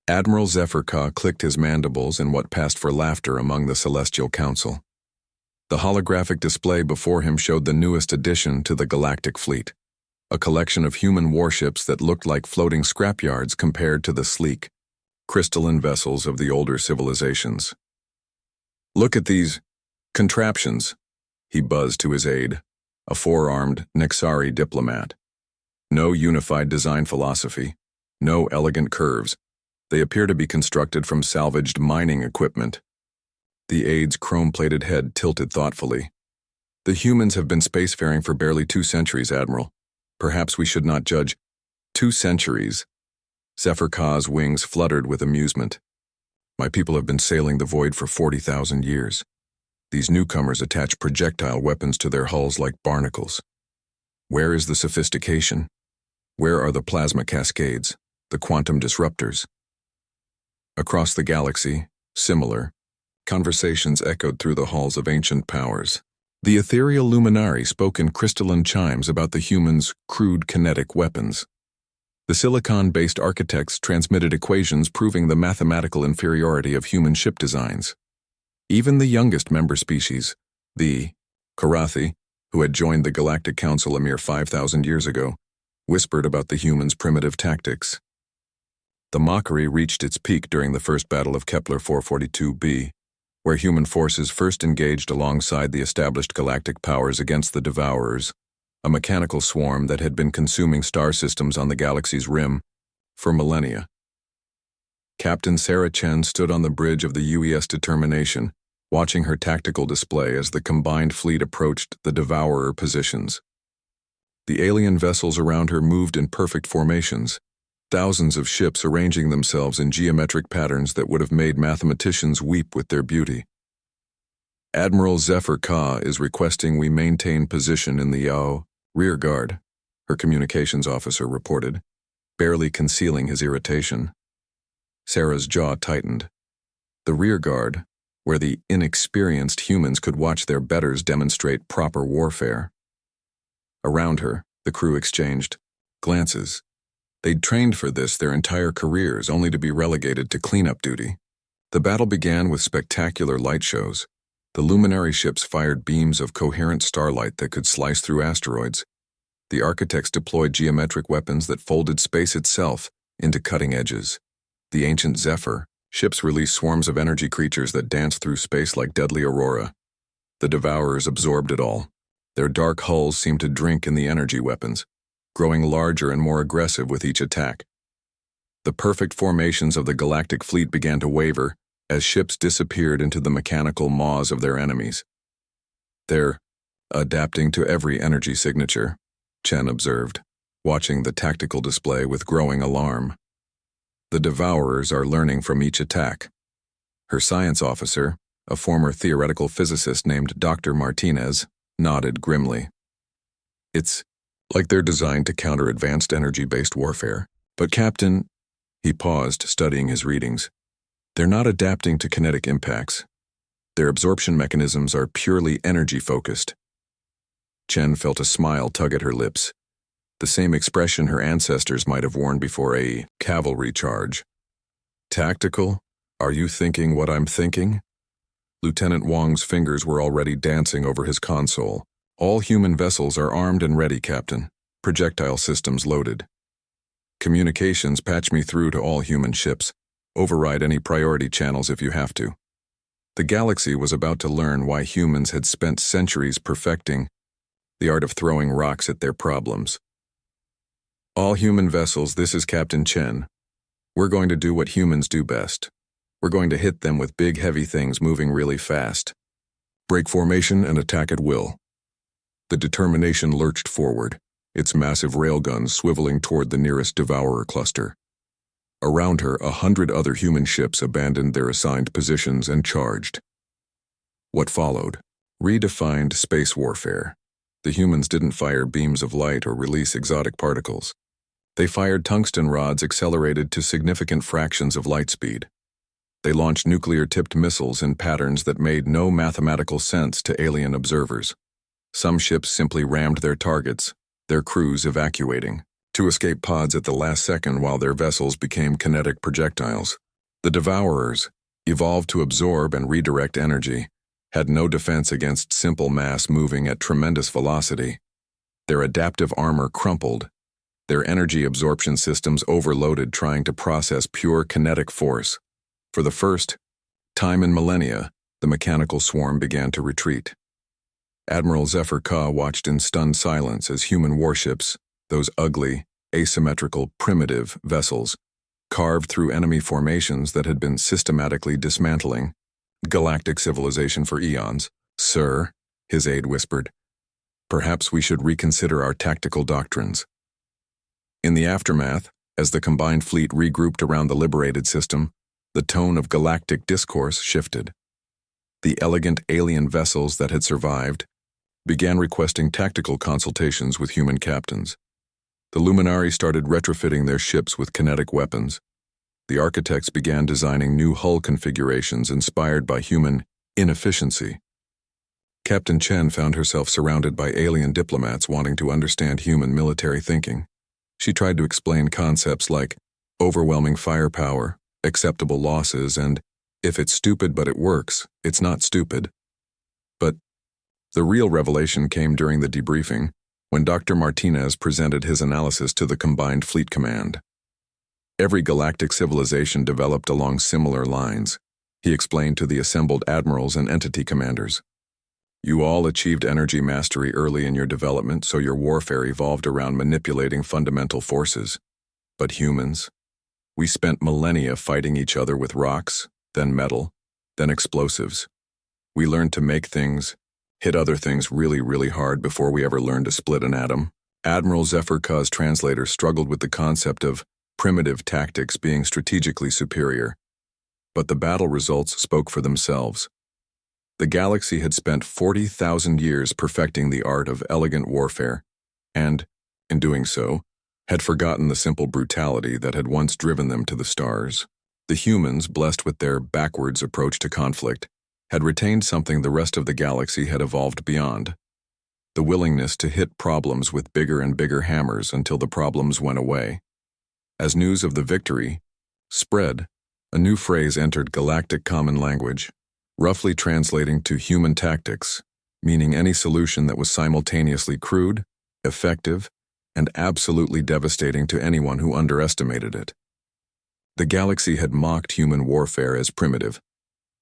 Admiral Zephyr Ka clicked his mandibles in what passed for laughter among the Celestial Council. The holographic display before him showed the newest addition to the Galactic Fleet, a collection of human warships that looked like floating scrapyards compared to the sleek, crystalline vessels of the older civilizations. "Look at these contraptions," he buzzed to his aide, a four-armed Nexari diplomat. "No unified design philosophy, no elegant curves. They appear to be constructed from salvaged mining equipment." The aide's chrome-plated head tilted thoughtfully. "The humans have been spacefaring for barely 2 centuries, Admiral. Perhaps we should not judge." 2 centuries. Zephyr Ka's wings fluttered with amusement. "My people have been sailing the void for 40,000 years. These newcomers attach projectile weapons to their hulls like barnacles. Where is the sophistication? Where are the plasma cascades, the quantum disruptors?" Across the galaxy, similar conversations echoed through the halls of ancient powers. The ethereal luminari spoke in crystalline chimes about the humans' crude kinetic weapons. The silicon-based architects transmitted equations proving the mathematical inferiority of human ship designs. Even the youngest member species, the Karathi, who had joined the Galactic Council a mere 5,000 years ago, whispered about the humans' primitive tactics. The mockery reached its peak during the first battle of Kepler 442b, where human forces first engaged alongside the established galactic powers against the Devourers, a mechanical swarm that had been consuming star systems on the galaxy's rim for millennia. Captain Sarah Chen stood on the bridge of the UES Determination, watching her tactical display as the combined fleet approached the Devourer positions. The alien vessels around her moved in perfect formations, thousands of ships arranging themselves in geometric patterns that would have made mathematicians weep with their beauty. "Admiral Zephyr Ka is requesting we maintain position in the Yao rear guard," her communications officer reported, barely concealing his irritation. Sarah's jaw tightened. The rear guard, where the inexperienced humans could watch their betters demonstrate proper warfare. Around her, the crew exchanged glances. They'd trained for this their entire careers, only to be relegated to cleanup duty. The battle began with spectacular light shows. The luminary ships fired beams of coherent starlight that could slice through asteroids. The architects deployed geometric weapons that folded space itself into cutting edges. The ancient Zephyr ships released swarms of energy creatures that danced through space like deadly aurora. The Devourers absorbed it all. Their dark hulls seemed to drink in the energy weapons, growing larger and more aggressive with each attack. The perfect formations of the Galactic Fleet began to waver as ships disappeared into the mechanical maws of their enemies. "They're adapting to every energy signature," Chen observed, watching the tactical display with growing alarm. "The Devourers are learning from each attack." Her science officer, a former theoretical physicist named Dr. Martinez, nodded grimly. "It's like they're designed to counter advanced energy-based warfare. But Captain," he paused, studying his readings, "they're not adapting to kinetic impacts. Their absorption mechanisms are purely energy-focused." Chen felt a smile tug at her lips, the same expression her ancestors might have worn before a cavalry charge. "Tactical? Are you thinking what I'm thinking?" Lieutenant Wang's fingers were already dancing over his console. "All human vessels are armed and ready, Captain. Projectile systems loaded. Communications patch me through to all human ships. Override any priority channels if you have to." The galaxy was about to learn why humans had spent centuries perfecting the art of throwing rocks at their problems. "All human vessels, this is Captain Chen. We're going to do what humans do best. We're going to hit them with big, heavy things moving really fast. Break formation and attack at will." The Determination lurched forward, its massive railguns swiveling toward the nearest Devourer cluster. Around her, 100 other human ships abandoned their assigned positions and charged. What followed? Redefined space warfare. The humans didn't fire beams of light or release exotic particles. They fired tungsten rods accelerated to significant fractions of light speed. They launched nuclear-tipped missiles in patterns that made no mathematical sense to alien observers. Some ships simply rammed their targets, their crews evacuating. to escape pods at the last second while their vessels became kinetic projectiles. The Devourers, evolved to absorb and redirect energy, had no defense against simple mass moving at tremendous velocity. Their adaptive armor crumpled, their energy absorption systems overloaded trying to process pure kinetic force. For the first time in millennia, the mechanical swarm began to retreat. Admiral Zephyr Ka watched in stunned silence as human warships, those ugly, asymmetrical, primitive vessels, carved through enemy formations that had been systematically dismantling galactic civilization for eons. "Sir," his aide whispered, "perhaps we should reconsider our tactical doctrines." In the aftermath, as the combined fleet regrouped around the liberated system, the tone of galactic discourse shifted. The elegant alien vessels that had survived began requesting tactical consultations with human captains. The Luminari started retrofitting their ships with kinetic weapons. The architects began designing new hull configurations inspired by human inefficiency. Captain Chen found herself surrounded by alien diplomats wanting to understand human military thinking. She tried to explain concepts like overwhelming firepower, acceptable losses, and if it's stupid but it works, it's not stupid. But the real revelation came during the debriefing, when Dr. Martinez presented his analysis to the combined fleet command. Every galactic civilization developed along similar lines, he explained to the assembled admirals and entity commanders. You all achieved energy mastery early in your development, so your warfare evolved around manipulating fundamental forces. But humans? We spent millennia fighting each other with rocks, then metal, then explosives. We learned to make things, hit other things really, really hard before we ever learned to split an atom. Admiral Zephyr Ka's translator struggled with the concept of primitive tactics being strategically superior. But the battle results spoke for themselves. The galaxy had spent 40,000 years perfecting the art of elegant warfare, and, in doing so, had forgotten the simple brutality that had once driven them to the stars. The humans, blessed with their backwards approach to conflict, had retained something the rest of the galaxy had evolved beyond: the willingness to hit problems with bigger and bigger hammers until the problems went away. As news of the victory spread, a new phrase entered galactic common language, roughly translating to human tactics, meaning any solution that was simultaneously crude, effective, and absolutely devastating to anyone who underestimated it. The galaxy had mocked human warfare as primitive.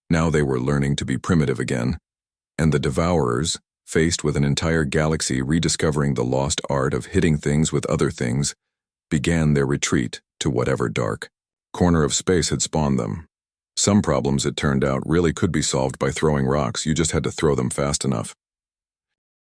Now they were learning to be primitive again, and the Devourers, faced with an entire galaxy rediscovering the lost art of hitting things with other things, began their retreat to whatever dark corner of space had spawned them. Some problems, it turned out, really could be solved by throwing rocks. You just had to throw them fast enough.